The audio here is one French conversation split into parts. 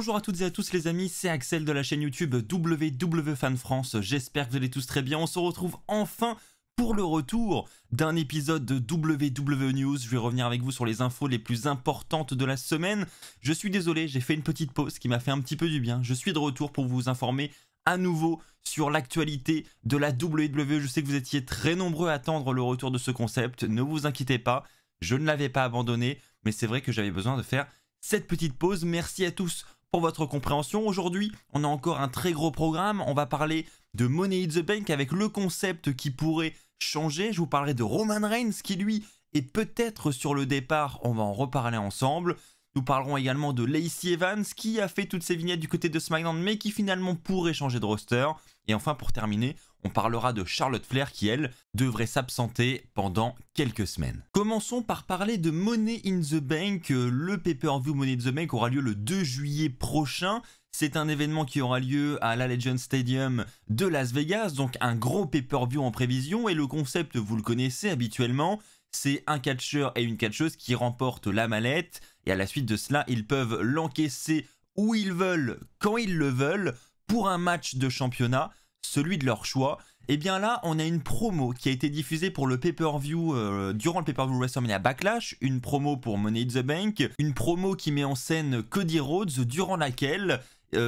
Bonjour à toutes et à tous les amis, c'est Axel de la chaîne YouTube WW Fan France. J'espère que vous allez tous très bien. On se retrouve enfin pour le retour d'un épisode de WW News. Je vais revenir avec vous sur les infos les plus importantes de la semaine. Je suis désolé, j'ai fait une petite pause qui m'a fait un petit peu du bien. Je suis de retour pour vous informer à nouveau sur l'actualité de la WWE. Je sais que vous étiez très nombreux à attendre le retour de ce concept. Ne vous inquiétez pas, je ne l'avais pas abandonné, mais c'est vrai que j'avais besoin de faire cette petite pause. Merci à tous pour votre compréhension. Aujourd'hui, on a encore un très gros programme. On va parler de Money in the Bank avec le concept qui pourrait changer. Je vous parlerai de Roman Reigns qui, lui, est peut-être sur le départ. On va en reparler ensemble. Nous parlerons également de Lacey Evans qui a fait toutes ses vignettes du côté de SmackDown mais qui finalement pourrait changer de roster. Et enfin, pour terminer, on parlera de Charlotte Flair qui, elle, devrait s'absenter pendant quelques semaines. Commençons par parler de Money in the Bank. Le pay-per-view Money in the Bank aura lieu le 2 juillet prochain. C'est un événement qui aura lieu à l'Allegiant Stadium de Las Vegas, donc un gros pay-per-view en prévision. Et le concept, vous le connaissez habituellement, c'est un catcheur et une catcheuse qui remportent la mallette. Et à la suite de cela, ils peuvent l'encaisser où ils veulent, quand ils le veulent, pour un match de championnat, celui de leur choix. Et bien là, on a une promo qui a été diffusée pour le pay-per-view, durant le pay-per-view WrestleMania Backlash, une promo pour Money in the Bank, une promo qui met en scène Cody Rhodes, durant laquelle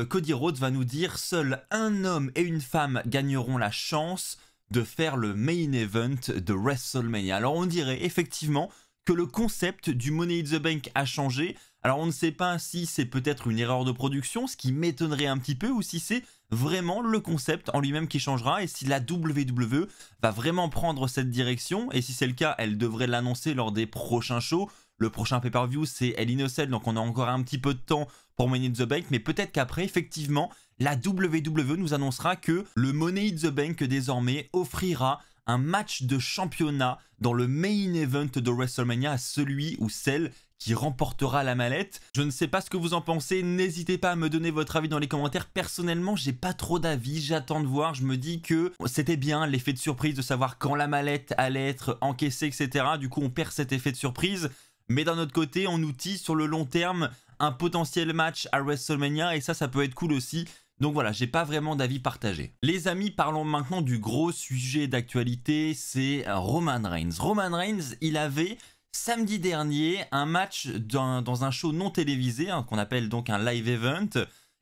Cody Rhodes va nous dire « Seul un homme et une femme gagneront la chance de faire le main event de WrestleMania ». Alors on dirait effectivement que le concept du Money in the Bank a changé. Alors on ne sait pas si c'est peut-être une erreur de production, ce qui m'étonnerait un petit peu, ou si c'est vraiment le concept en lui-même qui changera, et si la WWE va vraiment prendre cette direction, et si c'est le cas, elle devrait l'annoncer lors des prochains shows. Le prochain pay-per-view, c'est Hell in a Cell, donc on a encore un petit peu de temps pour Money in the Bank, mais peut-être qu'après, effectivement, la WWE nous annoncera que le Money in the Bank, désormais, offrira un match de championnat dans le main event de WrestleMania à celui ou celle qui remportera la mallette. Je ne sais pas ce que vous en pensez, n'hésitez pas à me donner votre avis dans les commentaires. Personnellement, j'ai pas trop d'avis, j'attends de voir. Je me dis que c'était bien l'effet de surprise de savoir quand la mallette allait être encaissée, etc. Du coup, on perd cet effet de surprise. Mais d'un autre côté, on outille sur le long terme un potentiel match à WrestleMania et ça peut être cool aussi. Donc voilà, j'ai pas vraiment d'avis partagé. Les amis, parlons maintenant du gros sujet d'actualité, c'est Roman Reigns. Roman Reigns, il avait samedi dernier un match dans un show non télévisé, qu'on appelle donc un live event.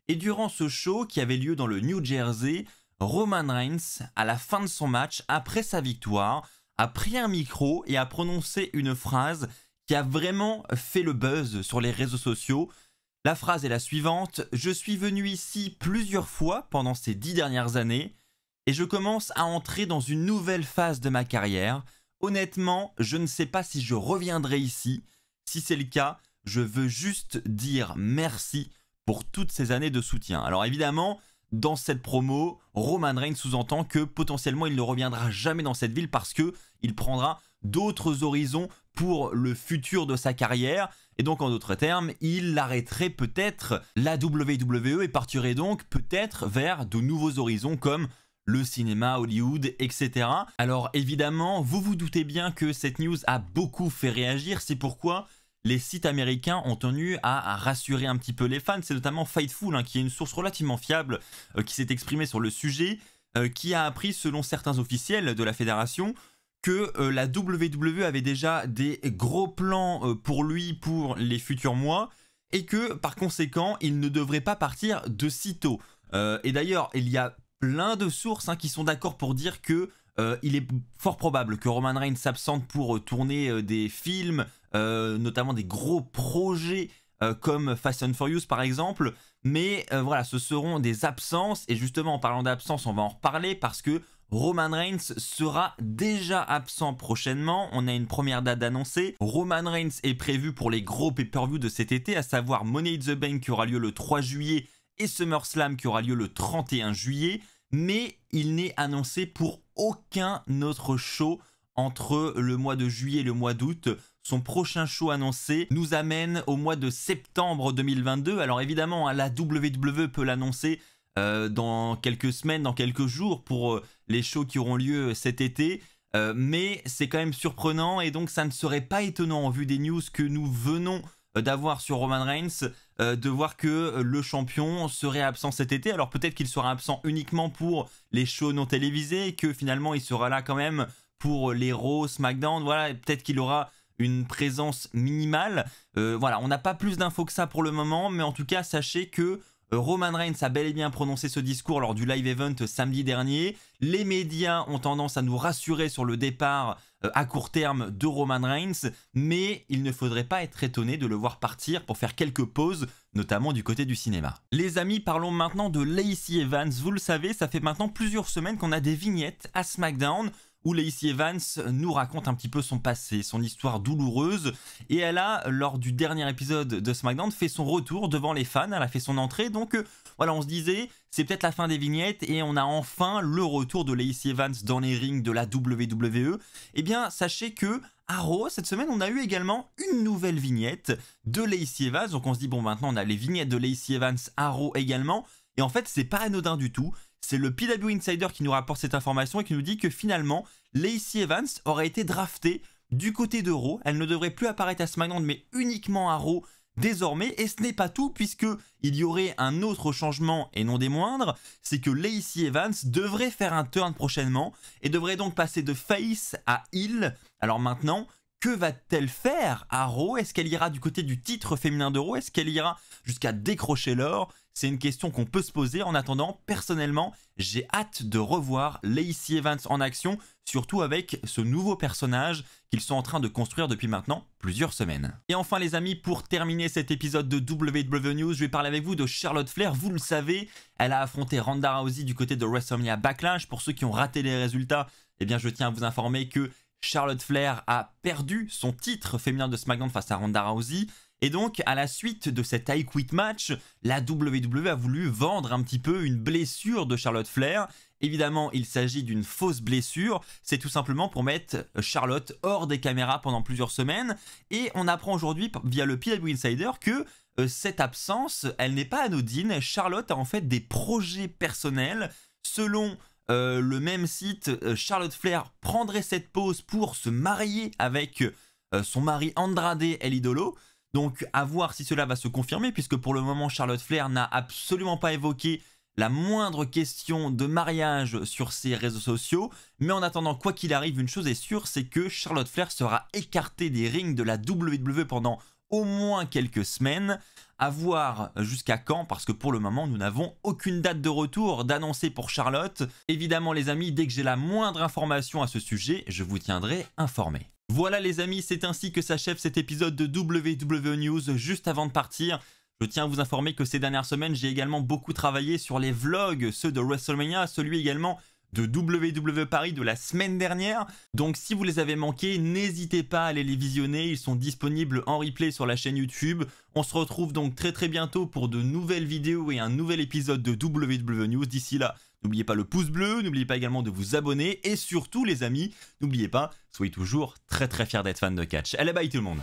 Et durant ce show qui avait lieu dans le New Jersey, Roman Reigns, à la fin de son match, après sa victoire, a pris un micro et a prononcé une phrase qui a vraiment fait le buzz sur les réseaux sociaux. La phrase est la suivante: « Je suis venu ici plusieurs fois pendant ces 10 dernières années et je commence à entrer dans une nouvelle phase de ma carrière. Honnêtement, je ne sais pas si je reviendrai ici. Si c'est le cas, je veux juste dire merci pour toutes ces années de soutien. » Alors évidemment, dans cette promo, Roman Reigns sous-entend que potentiellement il ne reviendra jamais dans cette ville parce qu'il prendra d'autres horizons pour le futur de sa carrière. Et donc en d'autres termes, il arrêterait peut-être la WWE et partirait donc peut-être vers de nouveaux horizons comme le cinéma, Hollywood, etc. Alors évidemment, vous vous doutez bien que cette news a beaucoup fait réagir, c'est pourquoi les sites américains ont tenu à rassurer un petit peu les fans. C'est notamment Fightful, qui est une source relativement fiable, qui s'est exprimée sur le sujet, qui a appris, selon certains officiels de la fédération, que la WWE avait déjà des gros plans pour lui pour les futurs mois et que par conséquent il ne devrait pas partir de sitôt. Et d'ailleurs il y a plein de sources qui sont d'accord pour dire que il est fort probable que Roman Reigns s'absente pour tourner des films, notamment des gros projets comme Fast and Furious par exemple. Mais voilà, ce seront des absences, et justement en parlant d'absence, on va en reparler parce que Roman Reigns sera déjà absent prochainement. On a une première date d'annoncer. Roman Reigns est prévu pour les gros pay-per-view de cet été, à savoir Money in the Bank qui aura lieu le 3 juillet et SummerSlam qui aura lieu le 31 juillet. Mais il n'est annoncé pour aucun autre show entre le mois de juillet et le mois d'août. Son prochain show annoncé nous amène au mois de septembre 2022. Alors évidemment, la WWE peut l'annoncer dans quelques semaines, dans quelques jours pour les shows qui auront lieu cet été. Mais c'est quand même surprenant et donc ça ne serait pas étonnant en vue des news que nous venons d'avoir sur Roman Reigns de voir que le champion serait absent cet été. Alors peut-être qu'il sera absent uniquement pour les shows non télévisés, que finalement il sera là quand même pour les Raw, SmackDown, voilà, peut-être qu'il aura une présence minimale. Voilà, on n'a pas plus d'infos que ça pour le moment, mais en tout cas, sachez que Roman Reigns a bel et bien prononcé ce discours lors du live event samedi dernier. Les médias ont tendance à nous rassurer sur le départ à court terme de Roman Reigns, mais il ne faudrait pas être étonné de le voir partir pour faire quelques pauses, notamment du côté du cinéma. Les amis, parlons maintenant de Lacey Evans. Vous le savez, ça fait maintenant plusieurs semaines qu'on a des vignettes à SmackDown où Lacey Evans nous raconte un petit peu son passé, son histoire douloureuse, et elle a, lors du dernier épisode de SmackDown, fait son retour devant les fans, elle a fait son entrée, donc voilà, on se disait, c'est peut-être la fin des vignettes, et on a enfin le retour de Lacey Evans dans les rings de la WWE. Eh bien, sachez que à Raw, cette semaine, on a eu également une nouvelle vignette de Lacey Evans, donc on se dit, bon, maintenant on a les vignettes de Lacey Evans à Raw également, et en fait, c'est pas anodin du tout. C'est le PW Insider qui nous rapporte cette information et qui nous dit que finalement, Lacey Evans aurait été draftée du côté de Raw. Elle ne devrait plus apparaître à SmackDown, mais uniquement à Raw désormais. Et ce n'est pas tout, puisqu'il y aurait un autre changement, et non des moindres, c'est que Lacey Evans devrait faire un turn prochainement, et devrait donc passer de face à heel. Alors maintenant, que va-t-elle faire à Raw? Est-ce qu'elle ira du côté du titre féminin de Raw? Est-ce qu'elle ira jusqu'à décrocher l'or? C'est une question qu'on peut se poser. En attendant, personnellement, j'ai hâte de revoir Lacey Evans en action, surtout avec ce nouveau personnage qu'ils sont en train de construire depuis maintenant plusieurs semaines. Et enfin les amis, pour terminer cet épisode de WWE News, je vais parler avec vous de Charlotte Flair. Vous le savez, elle a affronté Ronda Rousey du côté de WrestleMania Backlash. Pour ceux qui ont raté les résultats, eh bien je tiens à vous informer que Charlotte Flair a perdu son titre féminin de SmackDown face à Ronda Rousey. Et donc, à la suite de cet I Quit match, la WWE a voulu vendre un petit peu une blessure de Charlotte Flair. Évidemment, il s'agit d'une fausse blessure. C'est tout simplement pour mettre Charlotte hors des caméras pendant plusieurs semaines. Et on apprend aujourd'hui, via le PW Insider, que cette absence, elle n'est pas anodine. Charlotte a en fait des projets personnels. Selon le même site, Charlotte Flair prendrait cette pause pour se marier avec son mari Andrade El Idolo. Donc à voir si cela va se confirmer, puisque pour le moment Charlotte Flair n'a absolument pas évoqué la moindre question de mariage sur ses réseaux sociaux. Mais en attendant, quoi qu'il arrive, une chose est sûre, c'est que Charlotte Flair sera écartée des rings de la WWE pendant au moins quelques semaines. À voir jusqu'à quand, parce que pour le moment nous n'avons aucune date de retour d'annoncer pour Charlotte. Évidemment les amis, dès que j'ai la moindre information à ce sujet, je vous tiendrai informé. Voilà les amis, c'est ainsi que s'achève cet épisode de WWE News. Juste avant de partir, je tiens à vous informer que ces dernières semaines, j'ai également beaucoup travaillé sur les vlogs, ceux de WrestleMania, celui également de WWE Paris de la semaine dernière. Donc si vous les avez manqués, n'hésitez pas à aller les visionner, ils sont disponibles en replay sur la chaîne YouTube. On se retrouve donc très bientôt pour de nouvelles vidéos et un nouvel épisode de WWE News. D'ici là, n'oubliez pas le pouce bleu, n'oubliez pas également de vous abonner et surtout les amis, n'oubliez pas, soyez toujours très fiers d'être fan de catch. Allez, bye tout le monde.